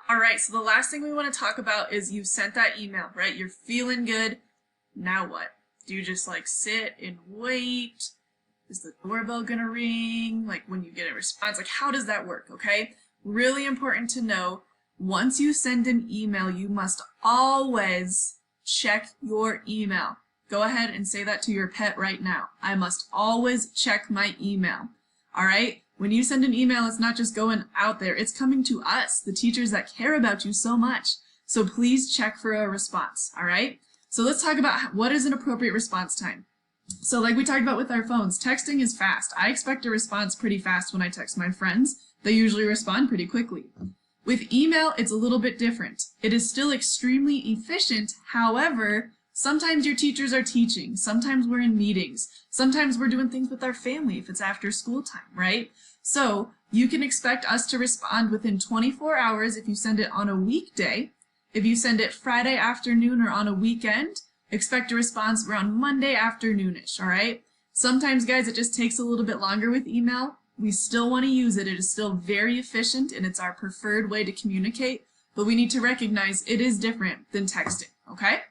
All right, so the last thing we want to talk about is you've sent that email, right? You're feeling good. Now what? Do you just like sit and wait? Is the doorbell gonna ring? Like when you get a response, like how does that work, okay? Really important to know, once you send an email, you must always check your email. Go ahead and say that to your pet right now. I must always check my email, all right? When you send an email, it's not just going out there, it's coming to us, the teachers that care about you so much. So please check for a response, all right? So let's talk about what is an appropriate response time. So like we talked about with our phones, texting is fast. I expect a response pretty fast when I text my friends. They usually respond pretty quickly. With email, it's a little bit different. It is still extremely efficient. However, sometimes your teachers are teaching. Sometimes we're in meetings. Sometimes we're doing things with our family if it's after school time, right? So you can expect us to respond within 24 hours if you send it on a weekday. If you send it Friday afternoon or on a weekend, expect a response around Monday afternoonish, all right? Sometimes, guys, it just takes a little bit longer with email. We still want to use it. It is still very efficient, and it's our preferred way to communicate, but we need to recognize it is different than texting, okay?